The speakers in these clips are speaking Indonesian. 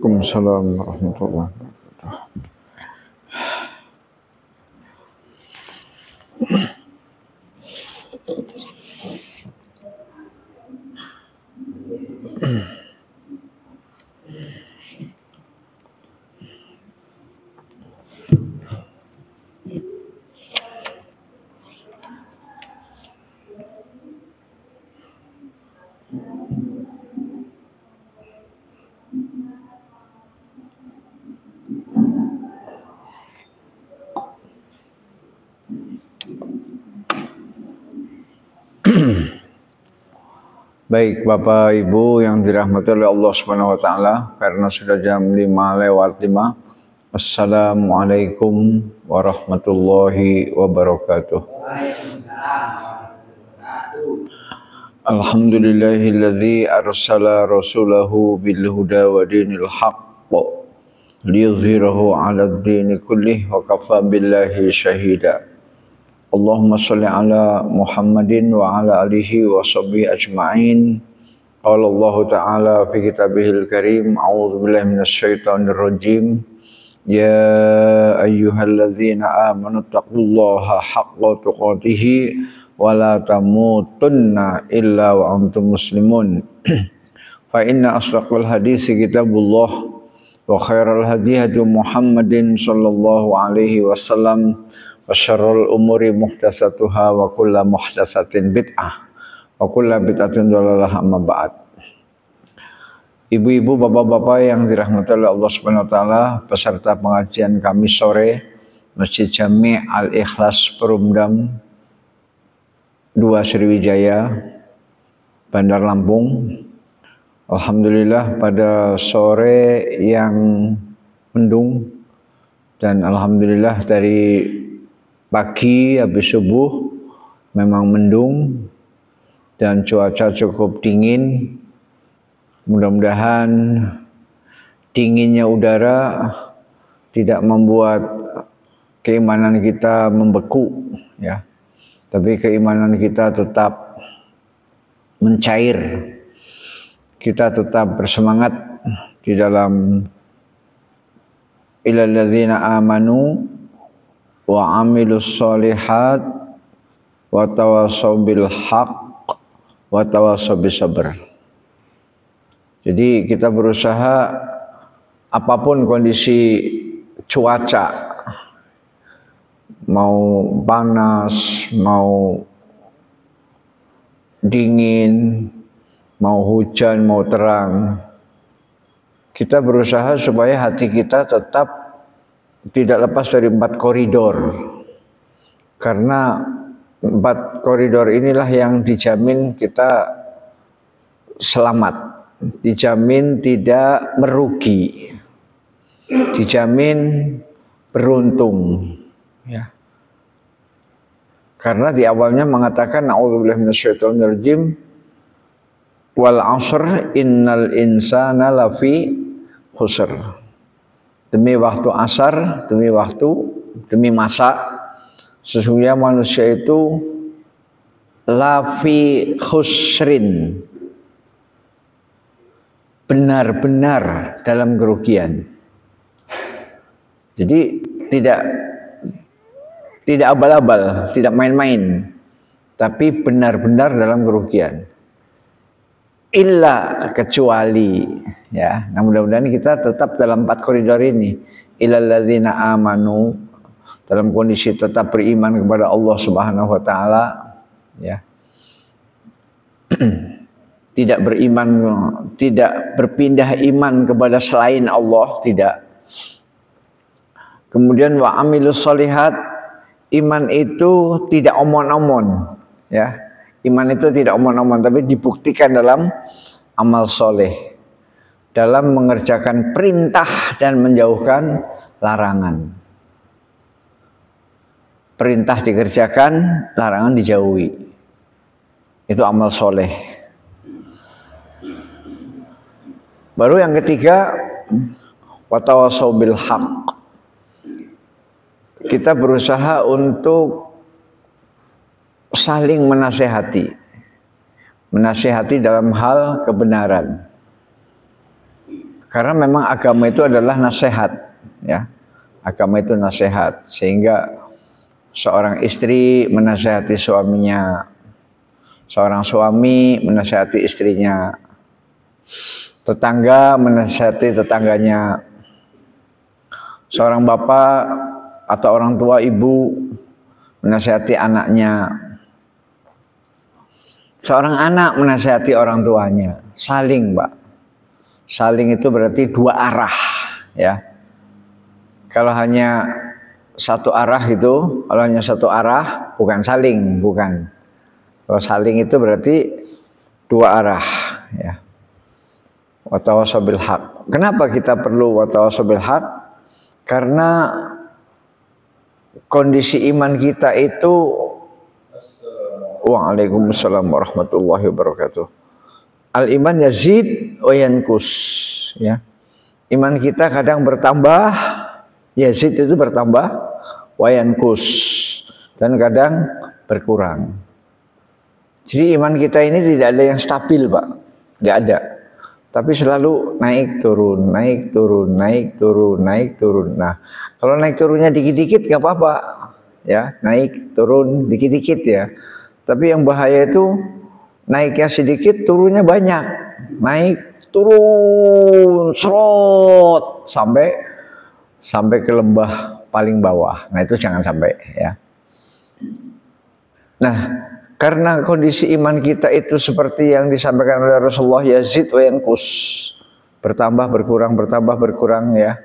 Waalaikumsalam warahmatullahi wabarakatuh. Baik Bapak Ibu yang dirahmati oleh Allah Subhanahu wa taala, karena sudah jam 5:05. Assalamualaikum warahmatullahi wabarakatuh. Alhamdulillahilladzi arsala rasulahu bil huda wa dinil haqq liyuzhirahu 'alad dini kullih wa kafa billahi syahida. Allahumma sholli ala Muhammadin wa ala alihi wa sahbihi ajma'in. Qala Allah Ta'ala fi kitabihil karim, a'udzu billahi minasy syaithanir rajim. Ya ayyuhalladzina amanu taqullaha haqqa tuqatih wa la tamutunna illa wa antum muslimun. Fa inna asdaqal hadisi kitabullah wa khairal hadi hadi Muhammadin sallallahu alaihi wasallam. Wa syarrul umuri muhdatsatuha wa kullu muhdatsatin bid'ah wa kullu bid'atin dhalalah, amma ba'd. Ibu-ibu, bapak-bapak yang dirahmati oleh Allah Subhanahu wa taala, peserta pengajian kami sore Masjid Jami' Al-Ikhlas Perumdam 2 Sriwijaya, Bandar Lampung. Alhamdulillah pada sore yang mendung, dan alhamdulillah dari pagi habis subuh memang mendung dan cuaca cukup dingin. Mudah-mudahan dinginnya udara tidak membuat keimanan kita membeku, ya. Tapi keimanan kita tetap mencair. Kita tetap bersemangat di dalam ilal ladzina amanu wa amilus solihat wa tawassaw bil haqq wa tawassaw bis sabr. Jadi kita berusaha apapun kondisi cuaca, mau panas, mau dingin, mau hujan, mau terang, kita berusaha supaya hati kita tetap tidak lepas dari 4 koridor. Karena 4 koridor inilah yang dijamin kita selamat, dijamin tidak merugi, dijamin beruntung, ya. Karena di awalnya mengatakan a'udzubillahi minasyaitonir rajim, wal 'ashr innal insana lafi khusr. Demi waktu asar, demi masa, sesungguhnya manusia itu lafi khusrin, benar-benar dalam kerugian. Jadi tidak abal-abal, tidak main-main, tapi benar-benar dalam kerugian. Illa, kecuali, ya. Nah, mudah-mudahan kita tetap dalam 4 koridor ini. Illal ladzina amanu, dalam kondisi tetap beriman kepada Allah Subhanahu wa taala, ya. Tidak beriman, tidak berpindah iman kepada selain Allah, tidak. Kemudian wa amilus solihat, iman itu tidak omon-omon, ya. Iman itu tidak omon-omon, tapi dibuktikan dalam amal soleh, dalam mengerjakan perintah dan menjauhkan larangan. Perintah dikerjakan, larangan dijauhi. Itu amal soleh. Baru yang ketiga, watawassaw bil haqq. Kita berusaha untuk saling menasehati dalam hal kebenaran. Karena memang agama itu adalah nasihat, ya. Agama itu nasihat, sehingga seorang istri menasihati suaminya, seorang suami menasihati istrinya, tetangga menasihati tetangganya, seorang bapak atau orang tua ibu menasihati anaknya, seorang anak menasihati orang tuanya. Saling, Pak. Saling itu berarti dua arah, ya. Kalau hanya satu arah itu, kalau hanya satu arah, bukan saling, bukan. Kalau saling itu berarti dua arah, ya. Watawasau bil haq. Kenapa kita perlu watawasau bil haq? Karena kondisi iman kita itu, waalaikumsalam warahmatullahi wabarakatuh. Al iman yazid wa yankus, ya. Iman kita kadang bertambah, yazid itu bertambah, wa yankus, dan kadang berkurang. Jadi iman kita ini tidak ada yang stabil, Pak. Nggak ada. Tapi selalu naik turun, naik turun, naik turun, naik turun. Nah, kalau naik turunnya dikit-dikit nggak apa-apa, ya, naik turun dikit-dikit ya. Tapi yang bahaya itu naiknya sedikit, turunnya banyak. Naik turun, serot sampai ke lembah paling bawah. Nah, itu jangan sampai, ya. Nah, karena kondisi iman kita itu seperti yang disampaikan oleh Rasulullah, yazid wa yanqus, bertambah berkurang, bertambah berkurang, ya.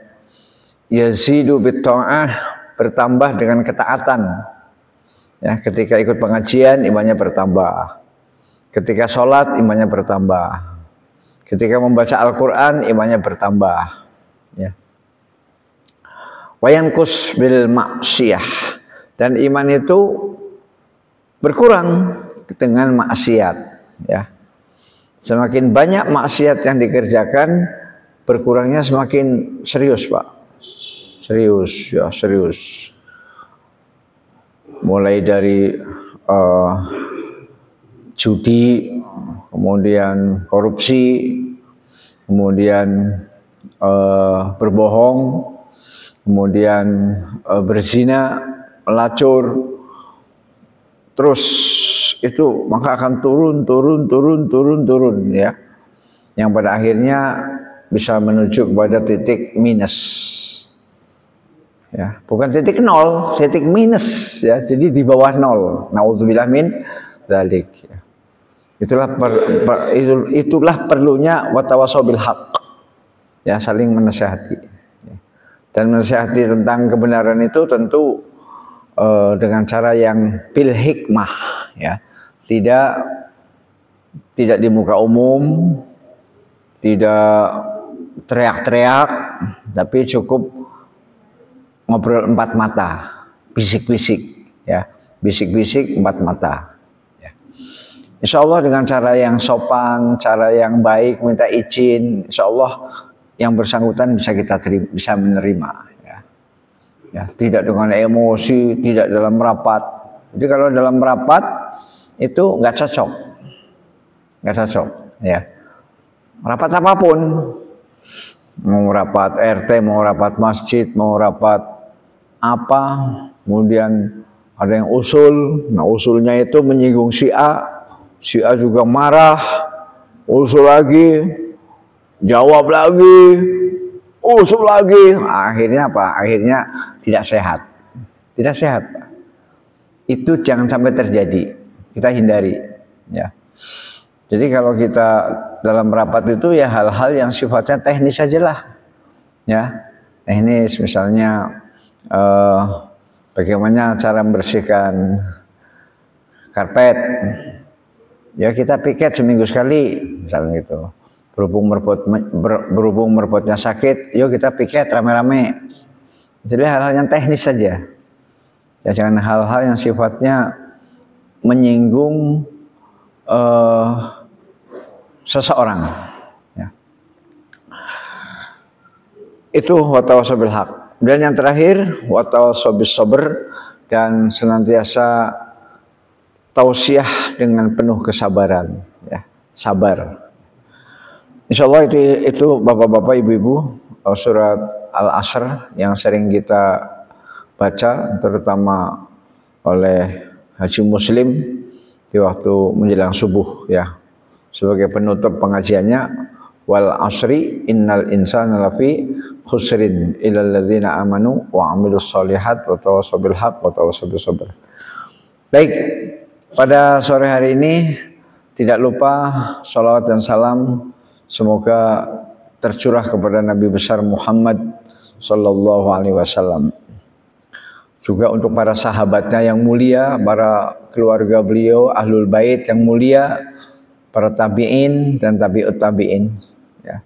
Yazidu bit ta'ah, bertambah dengan ketaatan. Ya, ketika ikut pengajian imannya bertambah. Ketika sholat imannya bertambah. Ketika membaca Al-Qur'an imannya bertambah, ya. Wa yanqus bil maksiyah, dan iman itu berkurang dengan maksiat, ya. Semakin banyak maksiat yang dikerjakan, berkurangnya semakin serius, Pak. Serius, ya, serius. Mulai dari judi, kemudian korupsi, kemudian berbohong, kemudian berzina, melacur. Terus itu maka akan turun, ya. Yang pada akhirnya bisa menuju kepada titik minus, ya. Bukan titik nol, titik minus, ya. Jadi di bawah nol. Naudzubillah min dzalik, ya. Itulah perlunya watawasau bil haq, ya, saling menasihati, ya. Dan menasihati tentang kebenaran itu tentu dengan cara yang bil hikmah, ya. Tidak di muka umum, tidak teriak-teriak, tapi cukup ngobrol empat mata, bisik-bisik, ya, bisik-bisik empat mata, ya. Insya Allah dengan cara yang sopan, cara yang baik, minta izin, insya Allah yang bersangkutan bisa kita terima, bisa menerima. Ya, tidak dengan emosi, tidak dalam rapat. Jadi kalau dalam rapat itu nggak cocok, ya. Rapat apapun, mau rapat RT, mau rapat masjid, mau rapat apa, kemudian ada yang usul. Nah, usulnya itu menyinggung si A juga marah, usul lagi, jawab lagi, usul lagi. Akhirnya apa? Akhirnya tidak sehat. Tidak sehat, Pak. Itu jangan sampai terjadi. Kita hindari, ya. Jadi kalau kita dalam rapat itu ya hal-hal yang sifatnya teknis sajalah, ya. Teknis, misalnya bagaimana cara membersihkan karpet. Ya kita piket seminggu sekali, misalnya gitu. Berhubung merpotnya sakit, yuk kita piket rame-rame. Jadi hal-hal yang teknis saja. Ya, jangan hal-hal yang sifatnya menyinggung seseorang. Ya. Itu watawasau bil haq. Dan yang terakhir watawasau bis sabr, dan senantiasa tausiah dengan penuh kesabaran. Ya, sabar. Insya Allah itu bapak-bapak, ibu-ibu, surat Al-Asr yang sering kita baca, terutama oleh Haji Muslim di waktu menjelang subuh ya, sebagai penutup pengajiannya. Wal asri innal insana lafi khusrin illal ladzina amanu wa amilus solihat wa tawassaw bil haqq wa tawassaw bis sabr. Baik, pada sore hari ini tidak lupa salawat dan salam semoga tercurah kepada Nabi besar Muhammad sallallahu alaihi wasallam. Juga untuk para sahabatnya yang mulia, para keluarga beliau, ahlul bait yang mulia, para tabi'in dan tabi'ut tabi'in, ya,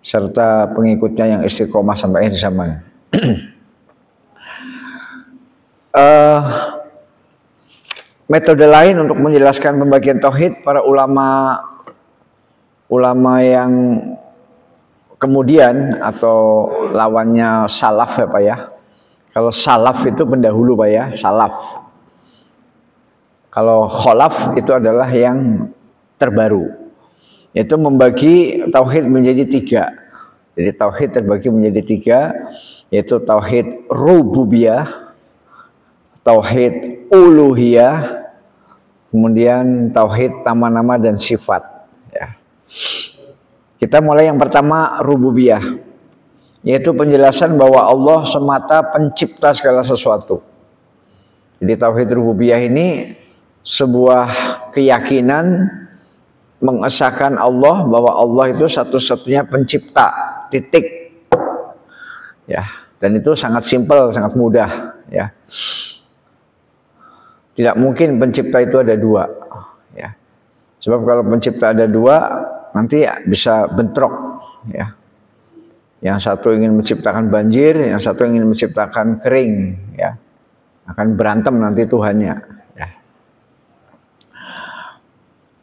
serta pengikutnya yang istiqomah sampai akhir zaman. Metode lain untuk menjelaskan pembagian tauhid, para ulama yang kemudian atau lawannya salaf ya Pak ya. Kalau salaf itu pendahulu Pak ya, salaf. Kalau kholaf itu adalah yang terbaru. Yaitu membagi tauhid menjadi 3. Jadi tauhid terbagi menjadi 3, yaitu tauhid rububiyah, tauhid uluhiyah, kemudian tauhid nama-nama dan sifat ya. Kita mulai yang pertama, rububiyah, yaitu penjelasan bahwa Allah semata pencipta segala sesuatu. Jadi tauhid rububiyah ini sebuah keyakinan mengesahkan Allah bahwa Allah itu satu-satunya pencipta, titik. Ya, dan itu sangat simpel, sangat mudah ya. Tidak mungkin pencipta itu ada 2 ya. Sebab kalau pencipta ada 2 nanti bisa bentrok ya. Yang satu ingin menciptakan banjir, yang satu ingin menciptakan kering, ya, akan berantem nanti Tuhannya. Ya.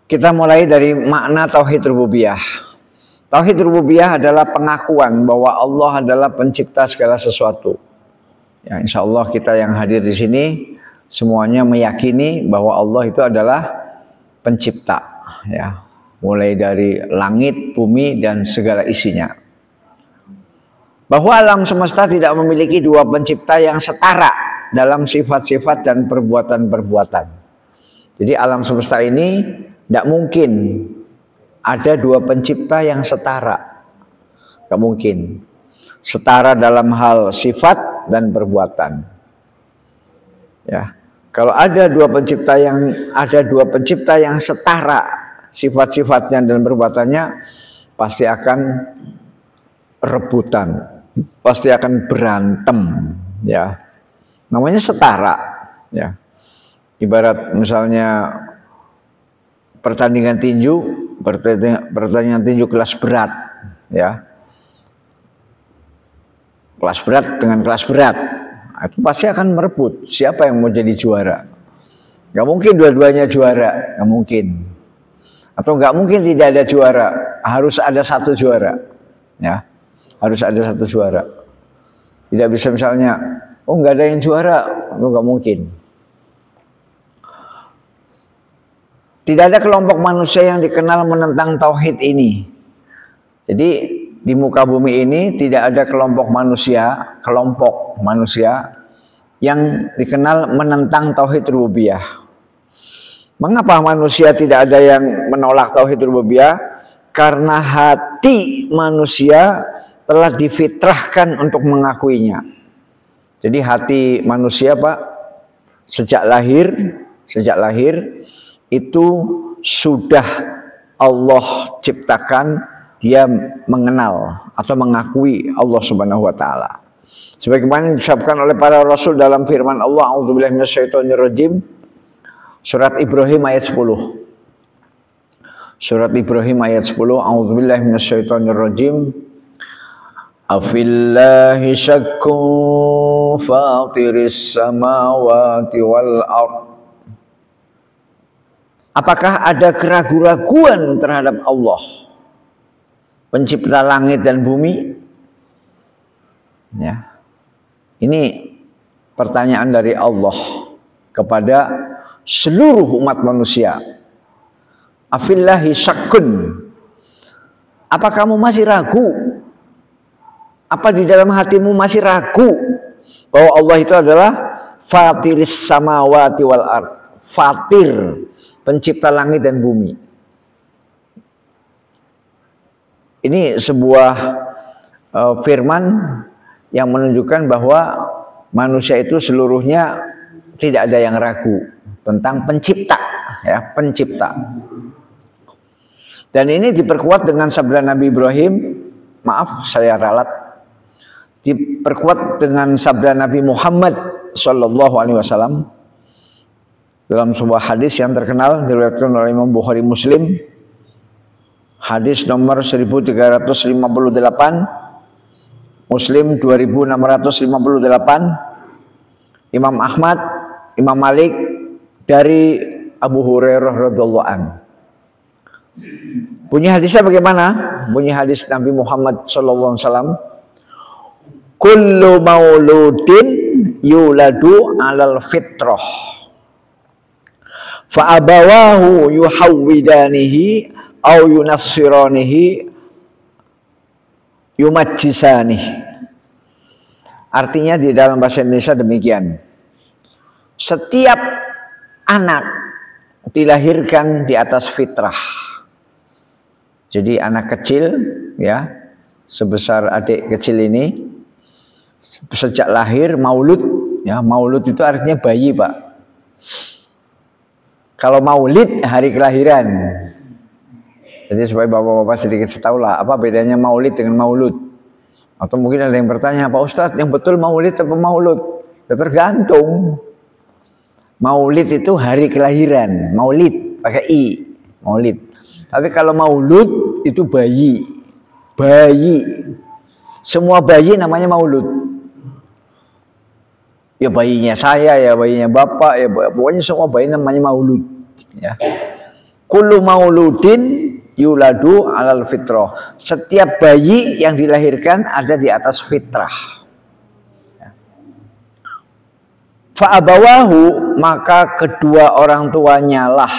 Kita mulai dari makna tauhid rububiyah. Tauhid rububiyah adalah pengakuan bahwa Allah adalah pencipta segala sesuatu. Ya, insya Allah kita yang hadir di sini semuanya meyakini bahwa Allah itu adalah pencipta, ya, mulai dari langit, bumi dan segala isinya. Bahwa alam semesta tidak memiliki 2 pencipta yang setara dalam sifat-sifat dan perbuatan-perbuatan. Jadi alam semesta ini tidak mungkin ada 2 pencipta yang setara. Tidak mungkin. Setara dalam hal sifat dan perbuatan. Ya. Kalau ada 2 pencipta yang setara sifat-sifatnya dan perbuatannya, pasti akan rebutan, pasti akan berantem, ya. Namanya setara, ya. Ibarat misalnya pertandingan tinju kelas berat, ya. Kelas berat dengan kelas berat, itu pasti akan merebut siapa yang mau jadi juara. Gak mungkin dua-duanya juara, gak mungkin. Atau nggak mungkin tidak ada juara, harus ada 1 juara, ya, harus ada 1 juara. Tidak bisa misalnya, oh nggak ada yang juara, itu nggak mungkin. Tidak ada kelompok manusia yang dikenal menentang tauhid ini. Jadi di muka bumi ini tidak ada kelompok manusia yang dikenal menentang tauhid rububiyah. Mengapa manusia tidak ada yang menolak tauhid rububiyah? Karena hati manusia telah difitrahkan untuk mengakuinya. Jadi hati manusia Pak, sejak lahir itu sudah Allah ciptakan, dia mengenal atau mengakui Allah Subhanahu wa taala. Sebagaimana disebutkan oleh para rasul dalam firman Allah, a'udzubillahi minasyaitonirrajim, surat Ibrahim ayat 10. Surat Ibrahim ayat 10, a'udzubillahi minasyaitonirrajim. Afillahi syakku fatiris samawati wal ard. Apakah ada keraguan-raguan terhadap Allah, pencipta langit dan bumi? Ya. Ini pertanyaan dari Allah kepada seluruh umat manusia. Afillahi syakkun. Apa kamu masih ragu? Apa di dalam hatimu masih ragu bahwa Allah itu adalah fatiris samawati wal ard, fatir, pencipta langit dan bumi. Ini sebuah firman yang menunjukkan bahwa manusia itu seluruhnya tidak ada yang ragu tentang pencipta, ya, pencipta. Dan ini diperkuat dengan sabda Nabi Ibrahim, maaf saya ralat, diperkuat dengan sabda Nabi Muhammad Sallallahu Alaihi Wasallam dalam sebuah hadis yang terkenal diriwayatkan oleh Imam Bukhari Muslim, hadis nomor 1358, Muslim 2658, Imam Ahmad, Imam Malik dari Abu Hurairah radhiyallahu anhu. Bunyi hadisnya bagaimana? Bunyi hadis Nabi Muhammad sallallahu alaihi wasallam, kullu mauludin yuladu 'alal fitrah fa abawahu yuhawwidanihi aw yunassiranihi yumajjisanihi. Artinya di dalam bahasa Indonesia demikian. Setiap anak dilahirkan di atas fitrah. Jadi anak kecil, ya, sebesar adik kecil ini, sejak lahir maulud, ya, maulud itu artinya bayi, Pak. Kalau maulid hari kelahiran. Jadi supaya bapak-bapak sedikit tahu lah apa bedanya maulid dengan maulud. Atau mungkin ada yang bertanya, Pak Ustadz, yang betul maulid atau maulud? Ya tergantung. Maulid itu hari kelahiran, maulid pakai i, maulid. Tapi kalau maulud itu bayi, bayi. Semua bayi namanya maulud. Ya bayinya saya, ya bayinya bapak, ya pokoknya semua bayi namanya maulud. Ya. Kullu mauludin yuladu 'alal fitrah. Setiap bayi yang dilahirkan ada di atas fitrah. Fa'abawahu, maka kedua orang tuanya lah,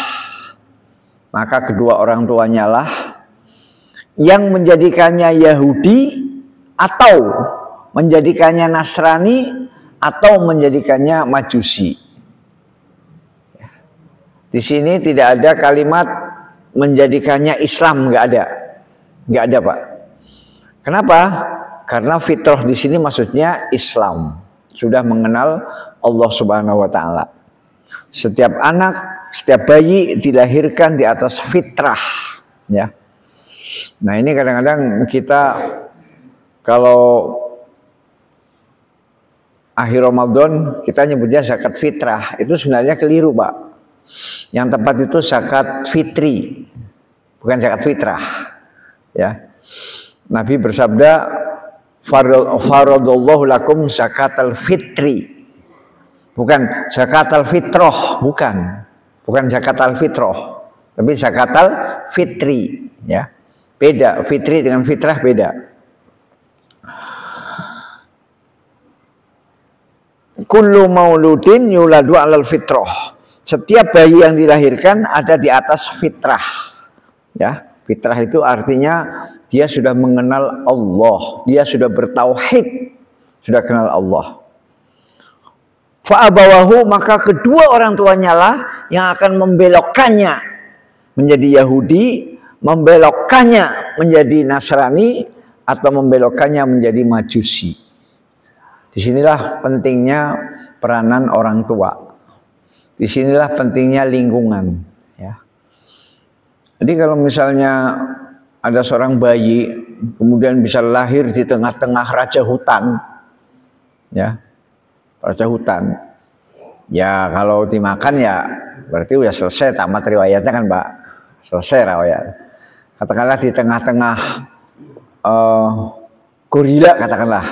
yang menjadikannya Yahudi atau menjadikannya Nasrani atau menjadikannya Majusi. Di sini tidak ada kalimat menjadikannya Islam, nggak ada, Pak. Kenapa? Karena fitrah di sini maksudnya Islam, sudah mengenal Allah Subhanahu wa taala. Setiap anak, setiap bayi dilahirkan di atas fitrah, ya. Nah, ini kadang-kadang kita kalau akhir Ramadan kita nyebutnya zakat fitrah, itu sebenarnya keliru, Pak. Yang tepat itu zakat fitri, bukan zakat fitrah, ya. Nabi bersabda, faradallahu lakum zakatal fitri. Bukan zakatal fitrah, bukan zakatal fitrah, tapi zakatal fitri, ya. Beda, fitri dengan fitrah beda. Kullu mauludin yuladu 'alal fitrah. Setiap bayi yang dilahirkan ada di atas fitrah. Ya, fitrah itu artinya dia sudah mengenal Allah, dia sudah bertauhid, sudah kenal Allah. Fa'abawahu, maka kedua orang tuanya lah yang akan membelokkannya menjadi Yahudi, membelokkannya menjadi Nasrani, atau membelokkannya menjadi Majusi. Disinilah pentingnya peranan orang tua. Disinilah pentingnya lingkungan. Ya. Jadi kalau misalnya ada seorang bayi kemudian bisa lahir di tengah-tengah raja hutan, ya, raja hutan, ya kalau dimakan ya berarti udah selesai tamat riwayatnya kan, Pak, selesai riwayat. Katakanlah di tengah-tengah gorila, katakanlah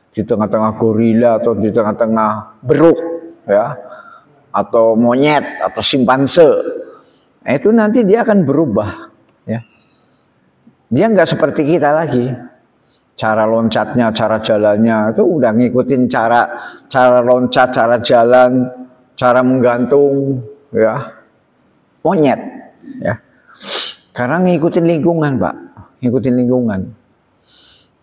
di tengah-tengah gorila atau di tengah-tengah beruk, ya, atau monyet atau simpanse, nah, itu nanti dia akan berubah, ya. Dia nggak seperti kita lagi. Cara loncatnya, cara jalannya itu udah ngikutin cara loncat, cara jalan, cara menggantung, ya, monyet, ya. Karena ngikutin lingkungan, Pak. ngikutin lingkungan.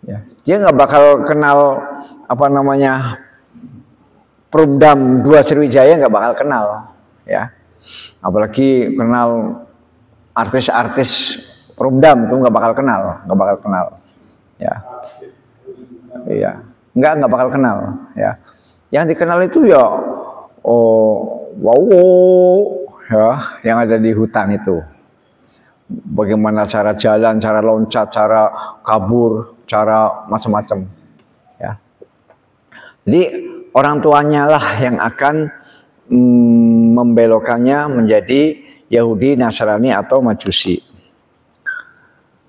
Ya, dia nggak bakal kenal apa namanya Perumdam 2 Sriwijaya, nggak bakal kenal, ya. Apalagi kenal artis-artis Perumdam itu nggak bakal kenal, ya. Iya, nggak bakal kenal, ya. Yang dikenal itu ya, wow, ya, yang ada di hutan itu. Bagaimana cara jalan, cara loncat, cara kabur, cara macam-macam, ya. Jadi orang tuanya lah yang akan membelokkannya menjadi Yahudi, Nasrani atau Majusi.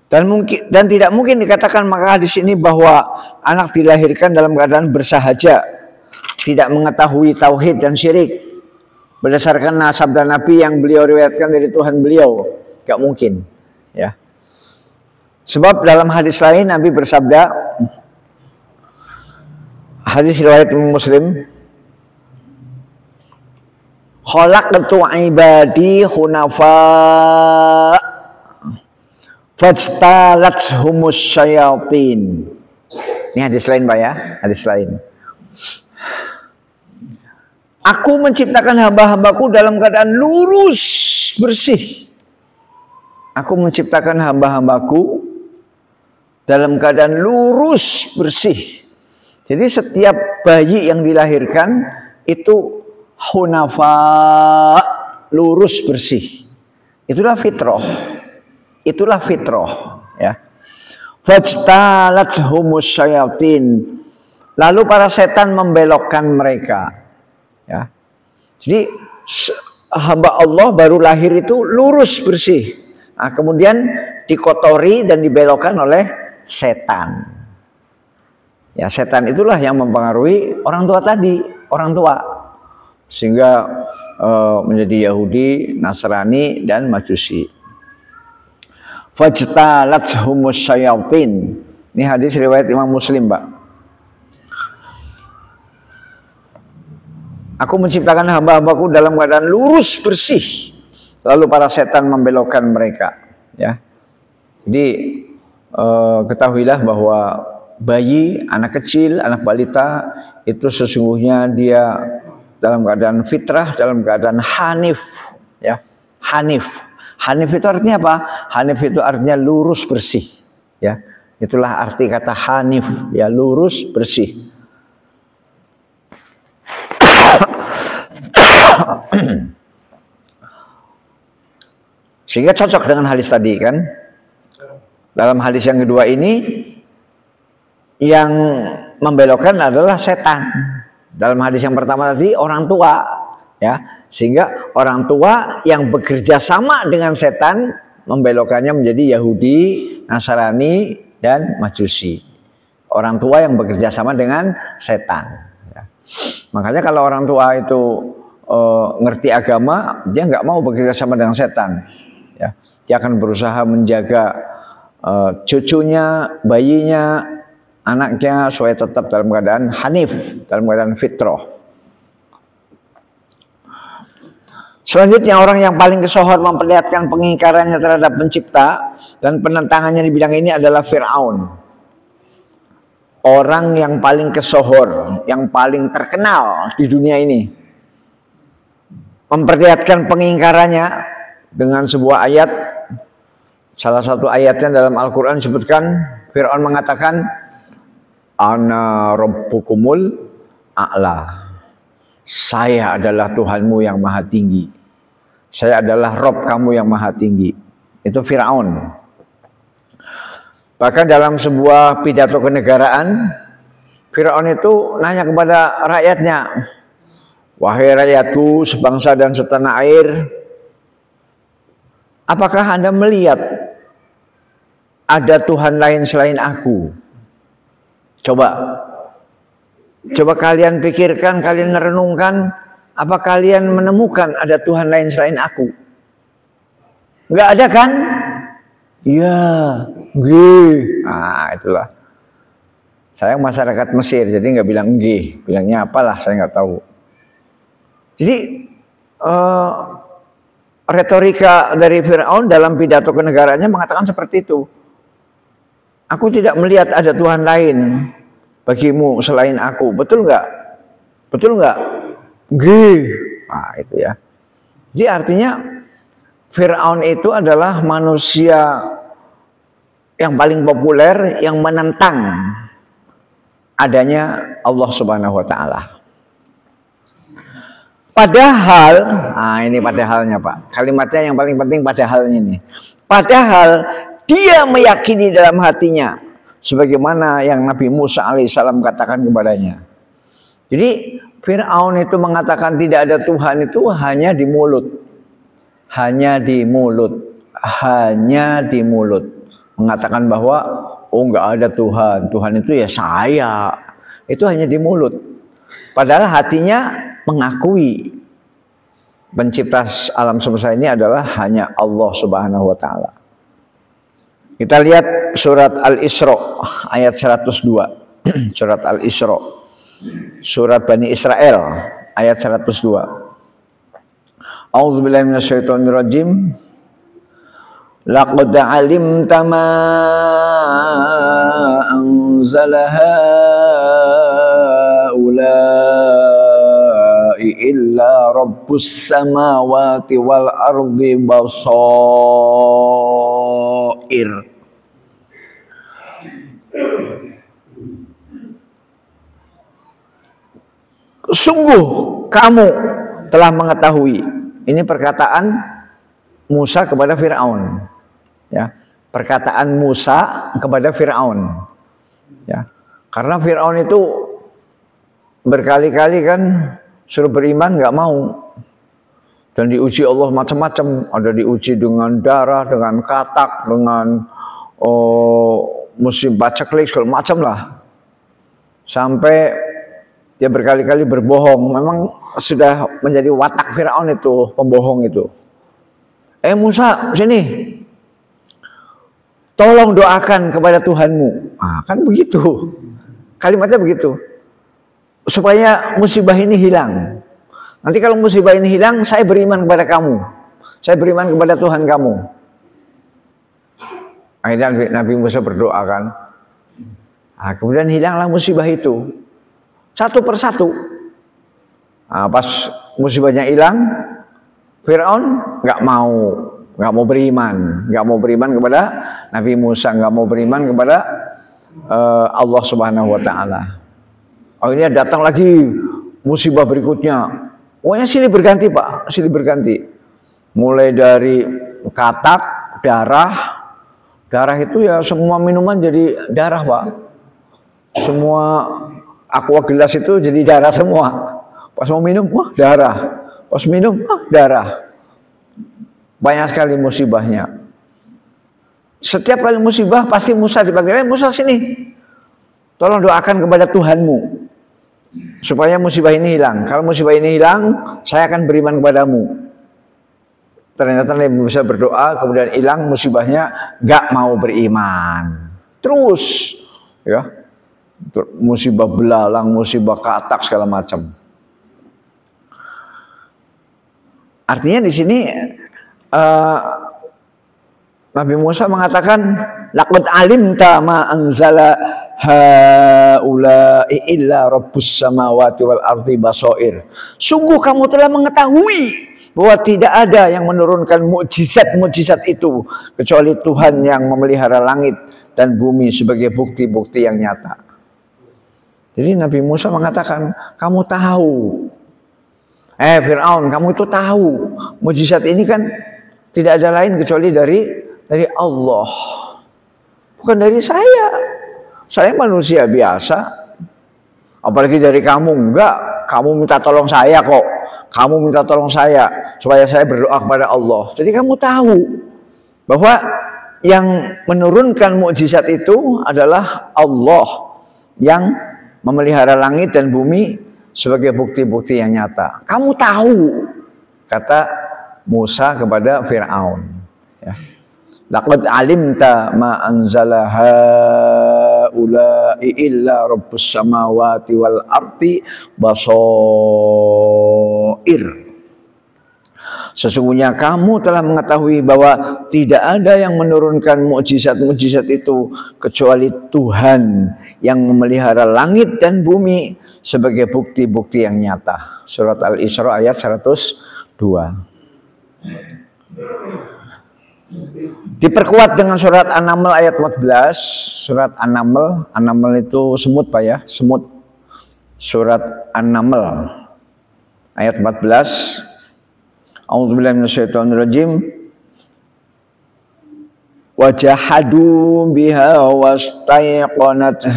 Dan tidak mungkin dikatakan maka di sini bahwa anak dilahirkan dalam keadaan bersahaja, tidak mengetahui tauhid dan syirik berdasarkan nasab dan nabi yang beliau riwayatkan dari Tuhan beliau. Gak mungkin, ya. Sebab dalam hadis lain Nabi bersabda, hadis riwayat Muslim, khalaqtu ibadi hunafa fajtalatshumus syayatin. Ini hadis lain, Pak, ya, hadis lain. Aku menciptakan hamba-hambaku dalam keadaan lurus, bersih. Aku menciptakan hamba-hambaku dalam keadaan lurus, bersih. Jadi setiap bayi yang dilahirkan itu hunafa, lurus, bersih. Itulah fitrah. Itulah fitrah, ya. Fajtalatshumus syayatin. Lalu para setan membelokkan mereka, ya. Jadi hamba Allah baru lahir itu lurus, bersih. Nah, kemudian dikotori dan dibelokkan oleh setan. Ya, setan itulah yang mempengaruhi orang tua tadi, orang tua, sehingga menjadi Yahudi, Nasrani, dan Majusi. Fajtalatshumus syayatin. Ini hadis riwayat Imam Muslim, Pak. Aku menciptakan hamba-hambaku dalam keadaan lurus, bersih. Lalu para setan membelokkan mereka, ya. Jadi ketahuilah bahwa bayi, anak kecil, anak balita itu sesungguhnya dia dalam keadaan fitrah, dalam keadaan hanif, ya. Hanif. Hanif itu artinya apa? Hanif itu artinya lurus, bersih, ya. Itulah arti kata hanif, ya, lurus, bersih. Sehingga cocok dengan hadis tadi, kan. Dalam hadis yang kedua ini yang membelokkan adalah setan. Dalam hadis yang pertama tadi orang tua, ya. Sehingga orang tua yang bekerja sama dengan setan membelokkannya menjadi Yahudi, Nasrani, dan Majusi. Orang tua yang bekerja sama dengan setan, ya. Makanya kalau orang tua itu ngerti agama, dia nggak mau bekerja sama dengan setan, ya. Dia akan berusaha menjaga cucunya, bayinya, anaknya supaya tetap dalam keadaan hanif, dalam keadaan fitrah. Selanjutnya orang yang paling kesohor memperlihatkan pengingkarannya terhadap pencipta dan penentangannya di bidang ini adalah Fir'aun. Orang yang paling kesohor, yang paling terkenal di dunia ini, memperlihatkan pengingkarannya dengan sebuah ayat. Salah satu ayatnya dalam Al-Quran disebutkan, Fir'aun mengatakan, Ana rabbukumul a'la. Saya adalah Tuhanmu yang maha tinggi. Saya adalah Rob kamu yang maha tinggi. Itu Fir'aun. Bahkan dalam sebuah pidato kenegaraan, Fir'aun itu nanya kepada rakyatnya, wahai rakyatku sebangsa dan setanah air, apakah Anda melihat ada Tuhan lain selain aku? Coba kalian pikirkan, kalian renungkan, apa kalian menemukan ada Tuhan lain selain aku? Enggak ada, kan? Iya, nggih. Nah, itulah. Saya masyarakat Mesir, jadi nggak bilang nggih, bilangnya apalah, saya nggak tahu. Jadi retorika dari Fir'aun dalam pidato kenegaraannya mengatakan seperti itu. Aku tidak melihat ada Tuhan lain bagimu selain aku. Betul nggak? Betul nggak? Nggih. Nah, itu ya. Jadi artinya Fir'aun itu adalah manusia yang paling populer yang menentang adanya Allah Subhanahu wa taala. Padahal, nah ini padahalnya Pak. Kalimatnya yang paling penting padahalnya ini. Padahal dia meyakini dalam hatinya sebagaimana yang Nabi Musa alaihissalam katakan kepadanya. Jadi Fir'aun itu mengatakan tidak ada Tuhan itu hanya di mulut. Hanya di mulut. Hanya di mulut. Mengatakan bahwa oh enggak ada Tuhan. Tuhan itu ya saya. Itu hanya di mulut. Padahal hatinya mengakui pencipta alam semesta ini adalah hanya Allah Subhanahu wa taala. Kita lihat surat Al-Isra ayat 102. Surat Al-Isra. Surat Bani Israel ayat 102. A'udzubillahi minasyaitonirrajim. Laqad 'alimta ma anzala haula'i illa rabbus samawati wal ardi basair. Sungguh kamu telah mengetahui. Ini perkataan Musa kepada Fir'aun. Ya, perkataan Musa kepada Fir'aun. Ya, karena Fir'aun itu berkali-kali kan suruh beriman nggak mau. Dan diuji Allah macam-macam. Ada diuji dengan darah, dengan katak, dengan musim paceklik, segala macam lah. Sampai dia berkali-kali berbohong. Memang sudah menjadi watak Fir'aun itu, pembohong itu. Musa, sini. Tolong doakan kepada Tuhanmu. Ah, kan begitu. Kalimatnya begitu. Supaya musibah ini hilang. Nanti kalau musibah ini hilang, saya beriman kepada kamu. Saya beriman kepada Tuhan kamu. Akhirnya Nabi Musa berdoa kan. Nah, kemudian hilanglah musibah itu. Satu persatu. Nah, pas musibahnya hilang, Fir'aun nggak mau beriman kepada Nabi Musa, nggak mau beriman kepada Allah Subhanahu wa taala. Akhirnya datang lagi musibah berikutnya. Pokoknya silih berganti Pak, silih berganti. Mulai dari katak, darah itu ya semua minuman jadi darah Pak. Semua aqua gelas itu jadi darah semua. Pas mau minum, wah darah. Pas minum, darah. Banyak sekali musibahnya. Setiap kali musibah pasti Musa dipanggil, Musa sini. Tolong doakan kepada Tuhanmu supaya musibah ini hilang. Kalau musibah ini hilang, saya akan beriman kepadamu. Ternyata Nabi Musa berdoa, kemudian hilang musibahnya, gak mau beriman. Terus, ya, musibah belalang, musibah katak segala macam. Artinya di sini Nabi Musa mengatakan laqad alimta ma anzala haula'i illa rabbus samawati wal ardi basair. Sungguh kamu telah mengetahui bahwa tidak ada yang menurunkan mukjizat-mukjizat itu kecuali Tuhan yang memelihara langit dan bumi sebagai bukti-bukti yang nyata. Jadi Nabi Musa mengatakan, kamu tahu. Fir'aun, kamu itu tahu mukjizat ini kan tidak ada lain kecuali dari Allah, bukan dari saya. Saya manusia biasa, apalagi dari kamu enggak. Kamu minta tolong saya kok, kamu minta tolong saya supaya saya berdoa kepada Allah. Jadi kamu tahu bahwa yang menurunkan mukjizat itu adalah Allah yang memelihara langit dan bumi sebagai bukti-bukti yang nyata. Kamu tahu, kata Musa kepada Fir'aun. Ya. Laqad alimta ma anzala haula'i illa rabbus samawati wal ardi basair. Sesungguhnya kamu telah mengetahui bahwa tidak ada yang menurunkan mukjizat-mukjizat itu kecuali Tuhan yang memelihara langit dan bumi sebagai bukti-bukti yang nyata. Surat Al-Isra ayat 102. Diperkuat dengan surat An-Naml ayat 14. Surat An-Naml, An-Naml itu semut Pak ya, semut. Surat An-Naml ayat 14. A'udzubillahi minasyaitonirrajim. Wa jahadu biha wastaiqanatha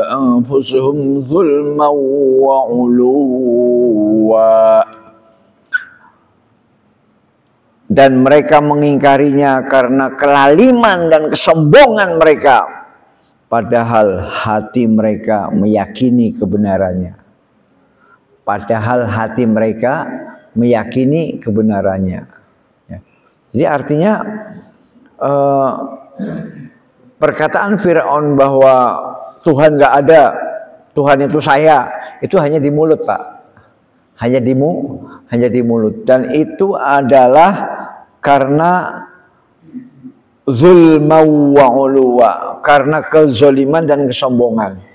anfusuhum zulman wa uluwa. Dan mereka mengingkarinya karena kelaliman dan kesombongan mereka, padahal hati mereka meyakini kebenarannya. Padahal hati mereka meyakini kebenarannya. Ya. Jadi artinya perkataan Fir'aun bahwa Tuhan nggak ada, Tuhan itu saya, itu hanya di mulut Pak, hanya di mulut, dan itu adalah karena zulma wa uluwa, karena kezaliman dan kesombongan.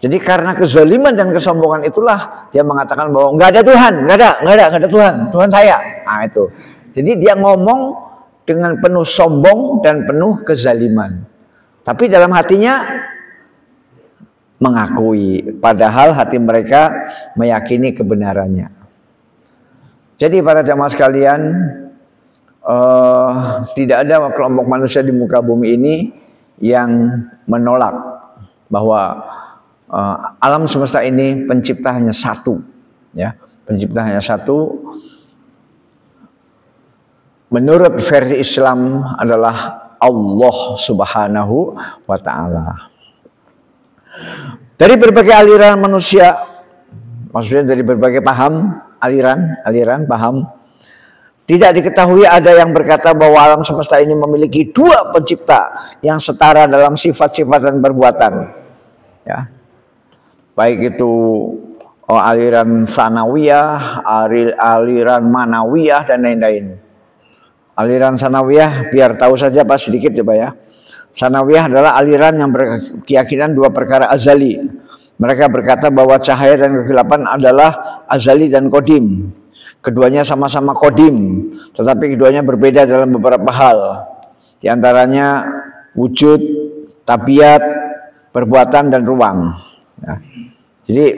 Jadi karena kezaliman dan kesombongan itulah dia mengatakan bahwa nggak ada Tuhan, nggak ada Tuhan, Tuhan saya. Nah itu. Jadi dia ngomong dengan penuh sombong dan penuh kezaliman. Tapi dalam hatinya mengakui, padahal hati mereka meyakini kebenarannya. Jadi para jamaah sekalian, tidak ada kelompok manusia di muka bumi ini yang menolak bahwa alam semesta ini pencipta hanya satu, ya, pencipta hanya satu. Menurut versi Islam adalah Allah Subhanahu wa Ta'ala. Dari berbagai aliran manusia, maksudnya dari berbagai paham, aliran paham, tidak diketahui ada yang berkata bahwa alam semesta ini memiliki dua pencipta yang setara dalam sifat-sifat dan perbuatan, ya. Baik itu aliran sanawiyah, aliran manawiyah, dan lain-lain. Aliran sanawiyah, biar tahu saja Pak sedikit coba ya. Sanawiyah adalah aliran yang berkeyakinan dua perkara azali. Mereka berkata bahwa cahaya dan kegelapan adalah azali dan kodim. Keduanya sama-sama kodim, tetapi keduanya berbeda dalam beberapa hal. Di antaranya wujud, tabiat, perbuatan, dan ruang. Ya. Jadi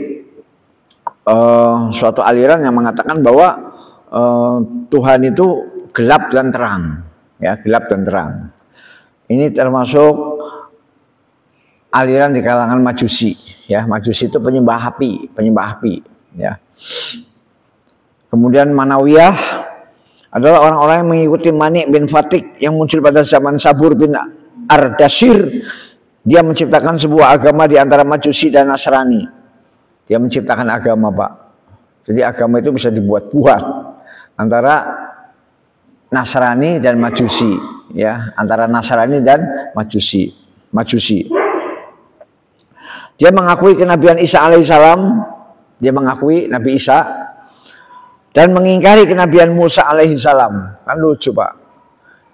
suatu aliran yang mengatakan bahwa Tuhan itu gelap dan terang, ya, gelap dan terang. Ini termasuk aliran di kalangan Majusi, ya. Majusi itu penyembah api, ya. Kemudian Manawiyah adalah orang-orang yang mengikuti Mani' bin Fatik yang muncul pada zaman Sabur bin Ardashir. Dia menciptakan sebuah agama di antara Majusi dan Nasrani. Dia menciptakan agama, Pak. Jadi agama itu bisa dibuat-buat antara Nasrani dan Majusi, ya, antara Nasrani dan Majusi. Dia mengakui kenabian Isa alaihissalam, dia mengakui Nabi Isa, dan mengingkari kenabian Musa alaihissalam. Kan lucu, Pak.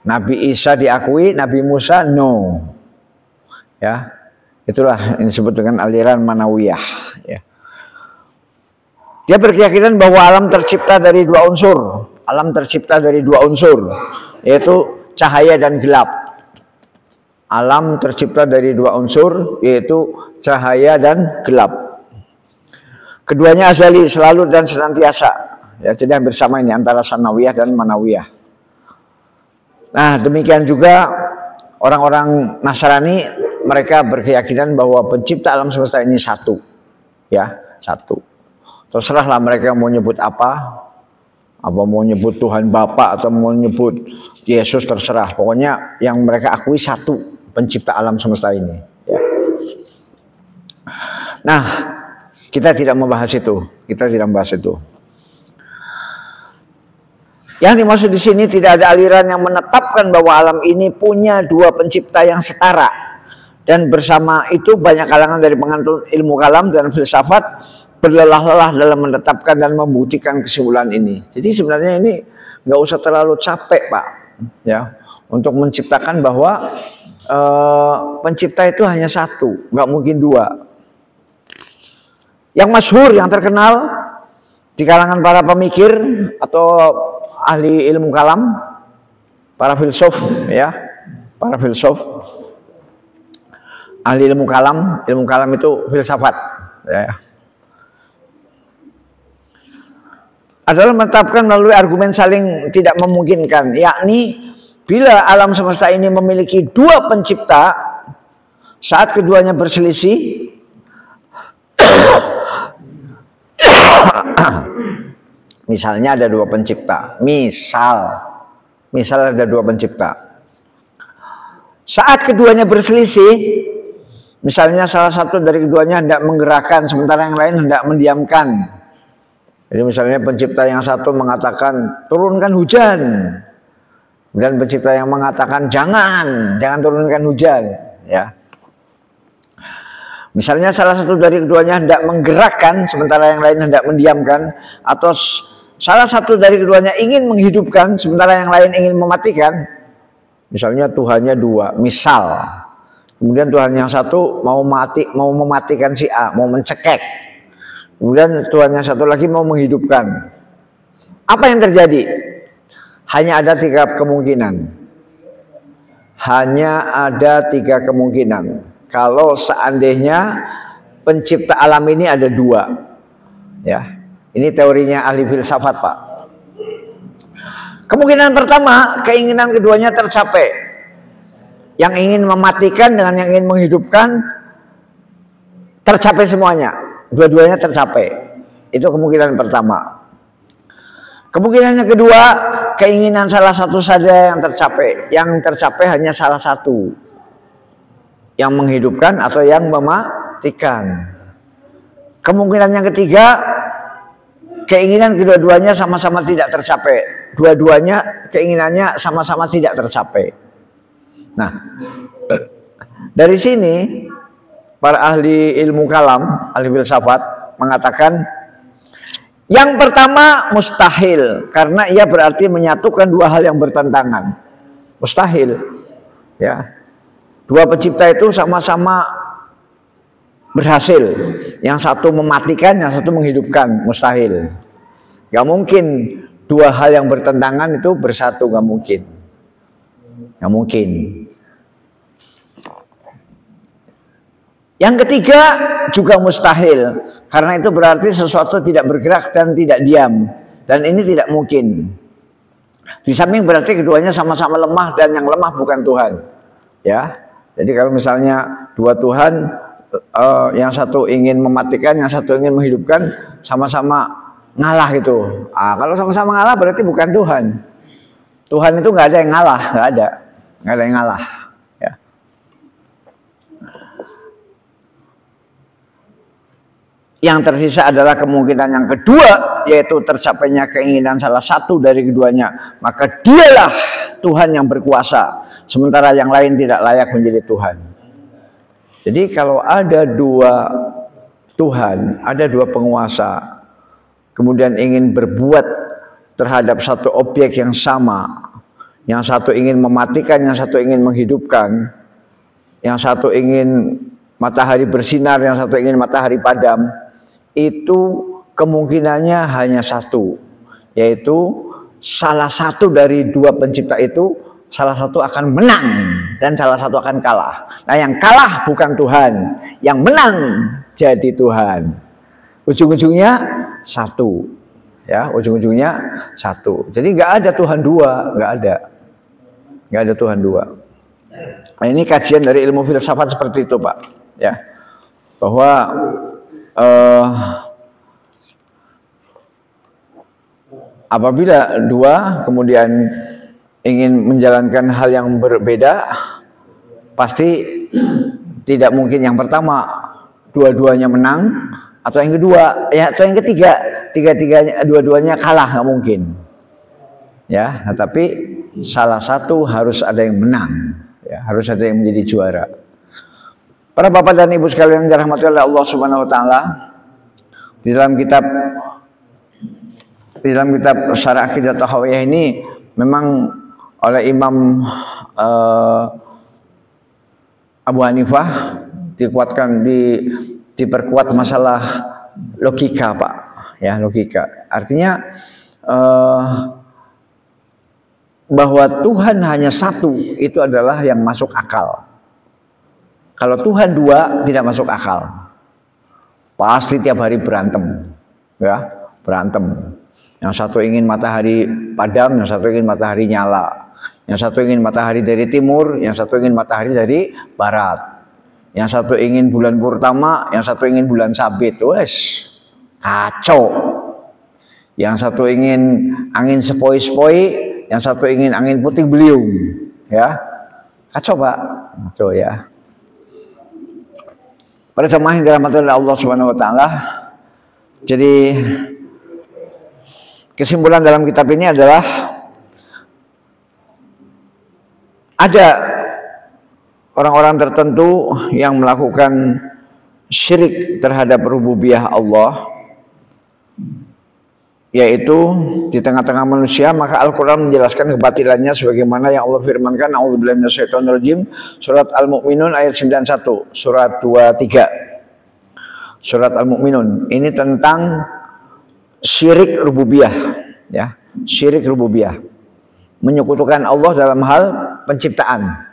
Nabi Isa diakui, Nabi Musa no. Ya, itulah yang disebut dengan aliran Manawiyah. Ya. Dia berkeyakinan bahwa alam tercipta dari dua unsur. Alam tercipta dari dua unsur, yaitu cahaya dan gelap. Alam tercipta dari dua unsur, yaitu cahaya dan gelap. Keduanya azali, selalu dan senantiasa. Ya, jadi hampir sama ini antara Sanawiyah dan Manawiyah. Nah, demikian juga orang-orang Nasrani, mereka berkeyakinan bahwa pencipta alam semesta ini satu, ya, satu. Terserahlah mereka mau nyebut apa mau nyebut Tuhan Bapa atau mau nyebut Yesus, terserah. Pokoknya yang mereka akui satu, pencipta alam semesta ini. Ya. Nah, kita tidak membahas itu, Yang dimaksud di sini tidak ada aliran yang menetapkan bahwa alam ini punya dua pencipta yang setara. Dan bersama itu banyak kalangan dari penganut ilmu kalam dan filsafat berlelah-lelah dalam menetapkan dan membuktikan kesimpulan ini. Jadi sebenarnya ini nggak usah terlalu capek, Pak, ya, untuk menciptakan bahwa pencipta itu hanya satu, nggak mungkin dua. Yang masyhur, yang terkenal di kalangan para pemikir atau ahli ilmu kalam, para filsuf, ya, para filsuf, ahli ilmu kalam itu filsafat, ya, adalah menetapkan melalui argumen saling tidak memungkinkan, yakni bila alam semesta ini memiliki dua pencipta, saat keduanya berselisih, misalnya ada dua pencipta, misal ada dua pencipta, saat keduanya berselisih, misalnya salah satu dari keduanya hendak menggerakkan sementara yang lain hendak mendiamkan. Jadi misalnya pencipta yang satu mengatakan turunkan hujan, dan pencipta yang mengatakan jangan turunkan hujan, ya. Misalnya salah satu dari keduanya hendak menggerakkan sementara yang lain hendak mendiamkan, atau salah satu dari keduanya ingin menghidupkan sementara yang lain ingin mematikan. Misalnya Tuhannya dua, misal. Kemudian Tuhan yang satu mau mematikan si A, mau mencekek. Kemudian Tuhan yang satu lagi mau menghidupkan. Apa yang terjadi? Hanya ada tiga kemungkinan. Hanya ada tiga kemungkinan. Kalau seandainya pencipta alam ini ada dua, ya, ini teorinya ahli filsafat, Pak. Kemungkinan pertama, keinginan keduanya tercapai. Yang ingin mematikan dengan yang ingin menghidupkan tercapai semuanya, dua-duanya tercapai. Itu kemungkinan pertama. Kemungkinan yang kedua, keinginan salah satu saja yang tercapai. Yang tercapai hanya salah satu, yang menghidupkan atau yang mematikan. Kemungkinan yang ketiga, keinginan kedua-duanya sama-sama tidak tercapai. Dua-duanya keinginannya sama-sama tidak tercapai. Nah, dari sini para ahli ilmu kalam, ahli filsafat mengatakan yang pertama mustahil, karena ia berarti menyatukan dua hal yang bertentangan. Mustahil, ya. Dua pencipta itu sama-sama berhasil. Yang satu mematikan, yang satu menghidupkan. Mustahil. Gak mungkin dua hal yang bertentangan itu bersatu. Gak mungkin. Gak mungkin. Yang ketiga juga mustahil. Karena itu berarti sesuatu tidak bergerak dan tidak diam. Dan ini tidak mungkin. Di samping berarti keduanya sama-sama lemah dan yang lemah bukan Tuhan. Ya. Jadi kalau misalnya dua Tuhan, yang satu ingin mematikan, yang satu ingin menghidupkan, sama-sama ngalah gitu. Kalau sama-sama ngalah berarti bukan Tuhan. Tuhan itu nggak ada yang ngalah, nggak ada yang ngalah. Ya. Yang tersisa adalah kemungkinan yang kedua, yaitu tercapainya keinginan salah satu dari keduanya. Maka dialah Tuhan yang berkuasa, sementara yang lain tidak layak menjadi Tuhan. Jadi kalau ada dua Tuhan, ada dua penguasa, kemudian ingin berbuat terhadap satu objek yang sama, yang satu ingin mematikan, yang satu ingin menghidupkan, yang satu ingin matahari bersinar, yang satu ingin matahari padam, itu kemungkinannya hanya satu, yaitu salah satu dari dua pencipta itu, salah satu akan menang dan salah satu akan kalah. Nah, yang kalah bukan Tuhan, yang menang jadi Tuhan. Ujung-ujungnya satu, ya, ujung-ujungnya satu. Jadi nggak ada Tuhan dua, nggak ada Tuhan dua. Nah, ini kajian dari ilmu filsafat seperti itu, Pak, ya, bahwa apabila dua kemudian ingin menjalankan hal yang berbeda, pasti tidak mungkin yang pertama dua-duanya menang, atau yang kedua, ya, atau yang ketiga, tiga-tiganya, dua-duanya kalah, nggak mungkin. Ya, nah, tapi salah satu harus ada yang menang, ya, harus ada yang menjadi juara. Para bapak dan ibu sekalian yang dirahmati oleh Allah Subhanahu Wa Taala, Di dalam kitab Syarah Aqidah Tahawiyah ini memang oleh Imam Abu Hanifah diperkuat masalah logika, Pak. Ya, logika. Artinya bahwa Tuhan hanya satu itu adalah yang masuk akal. Kalau Tuhan dua tidak masuk akal. Pasti tiap hari berantem, ya, berantem. Yang satu ingin matahari padam, yang satu ingin matahari nyala. Yang satu ingin matahari dari timur, yang satu ingin matahari dari barat. Yang satu ingin bulan purnama, yang satu ingin bulan sabit. Wes, kacau. Yang satu ingin angin sepoi-sepoi, yang satu ingin angin puting beliung, ya. Kacau, Pak. Kacau, ya. Pada jemaah yang dirahmati oleh Allah Subhanahu wa taala. Jadi kesimpulan dalam kitab ini adalah ada orang-orang tertentu yang melakukan syirik terhadap rububiyah Allah, yaitu di tengah-tengah manusia. Maka Al-Quran menjelaskan kebatilannya sebagaimana yang Allah firmankan, A'udzubillahi minasyaitonirrajim, surat Al-Mu'minun ayat 91, surat 23. Surat Al-Mu'minun ini tentang syirik rububiyah, ya, syirik rububiyah, menyekutukan Allah dalam hal penciptaan.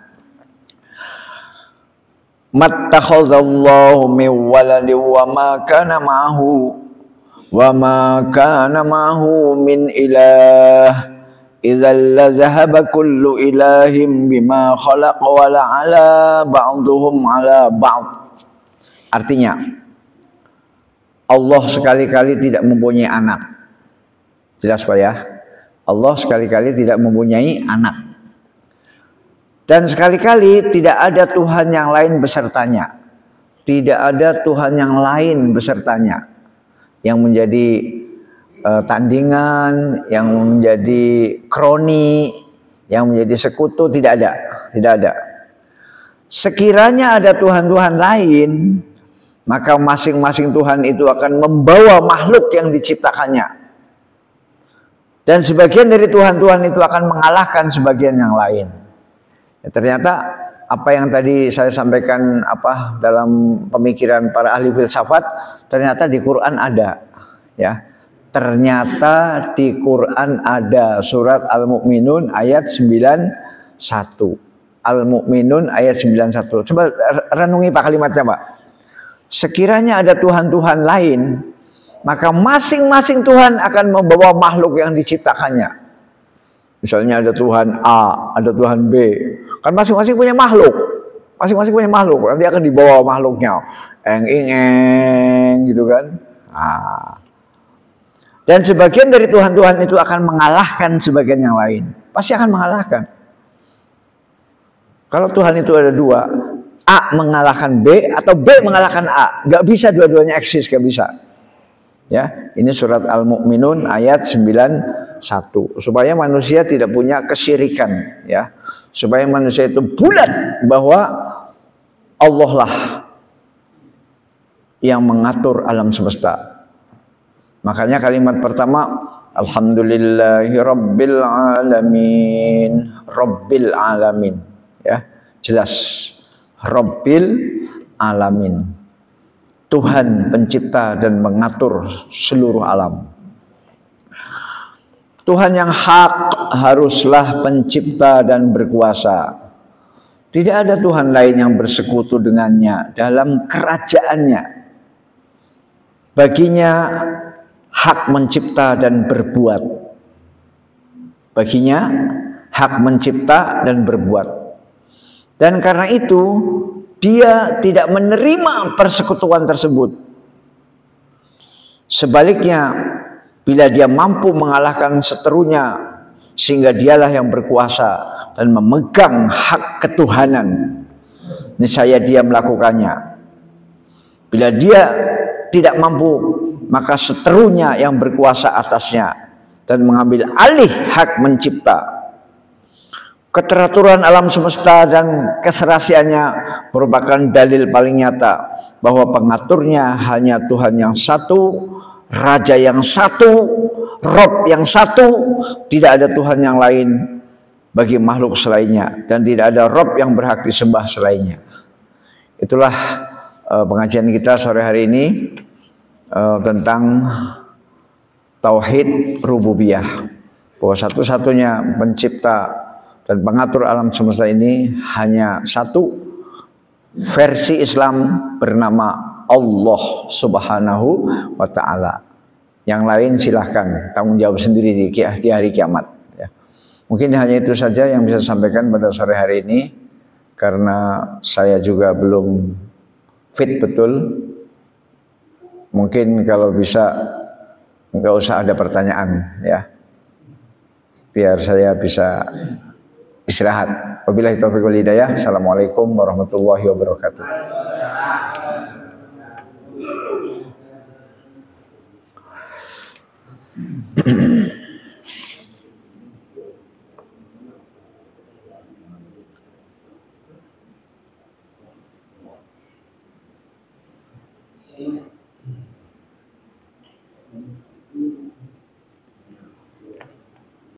Mattakhadzallahu min waladin wa ma kana ma'ahu wa ma kana ma'ahu min ilah idzal ladzahaba kullu ilahim bima khalaq wa la'ala ba'duhum 'ala ba'd. Artinya Allah sekali-kali tidak mempunyai anak. Jelas, Pak, ya? Allah sekali-kali tidak mempunyai anak. Dan sekali-kali tidak ada Tuhan yang lain besertanya. Tidak ada Tuhan yang lain besertanya yang menjadi tandingan, yang menjadi kroni, yang menjadi sekutu. Tidak ada, tidak ada. Sekiranya ada Tuhan-Tuhan lain, maka masing-masing Tuhan itu akan membawa makhluk yang diciptakannya. Dan sebagian dari Tuhan-Tuhan itu akan mengalahkan sebagian yang lain. Ya, ternyata apa yang tadi saya sampaikan dalam pemikiran para ahli filsafat, ternyata di Quran ada, ya. Ternyata di Quran ada surat Al-Mu'minun ayat 91. Al-Mu'minun ayat 91. Coba renungi Pak kalimatnya, Pak. Sekiranya ada Tuhan-Tuhan lain, maka masing-masing Tuhan akan membawa makhluk yang diciptakannya. Misalnya ada Tuhan A, ada Tuhan B. Kan masing-masing punya makhluk. Masing-masing punya makhluk. Nanti akan dibawa makhluknya. Eng gitu kan. Nah. Dan sebagian dari Tuhan-Tuhan itu akan mengalahkan sebagian yang lain. Pasti akan mengalahkan. Kalau Tuhan itu ada dua, A mengalahkan B atau B mengalahkan A. Gak bisa dua-duanya eksis, gak bisa. Ya, ini surat Al-Mu'minun ayat 91. Supaya manusia tidak punya kesyirikan, ya. Supaya manusia itu bulat bahwa Allah lah yang mengatur alam semesta. Makanya kalimat pertama, Alhamdulillahi Rabbil Alamin. Rabbil Alamin, ya, jelas. Rabbil Alamin, Tuhan pencipta dan mengatur seluruh alam. Tuhan yang hak haruslah pencipta dan berkuasa. Tidak ada Tuhan lain yang bersekutu dengannya dalam kerajaannya. Baginya hak mencipta dan berbuat. Baginya hak mencipta dan berbuat. Dan karena itu dia tidak menerima persekutuan tersebut. Sebaliknya, bila dia mampu mengalahkan seterunya, sehingga dialah yang berkuasa dan memegang hak ketuhanan, niscaya dia melakukannya. Bila dia tidak mampu, maka seterunya yang berkuasa atasnya dan mengambil alih hak mencipta. Keteraturan alam semesta dan keserasiannya merupakan dalil paling nyata bahwa pengaturnya hanya Tuhan yang satu, Raja yang satu, Rob yang satu, tidak ada Tuhan yang lain bagi makhluk selainnya, dan tidak ada Rob yang berhak disembah selainnya. Itulah pengajian kita sore hari ini tentang Tauhid Rububiyah, bahwa satu-satunya pencipta dan pengatur alam semesta ini hanya satu, versi Islam bernama Allah Subhanahu wa Ta'ala. Yang lain silahkan tanggung jawab sendiri di hari kiamat ya. Mungkin hanya itu saja yang bisa saya sampaikan pada sore hari ini, karena saya juga belum fit betul. Mungkin kalau bisa nggak usah ada pertanyaan ya, biar saya bisa istirahat. Wabillahi taufiq wal hidayah. Assalamualaikum warahmatullahi wabarakatuh.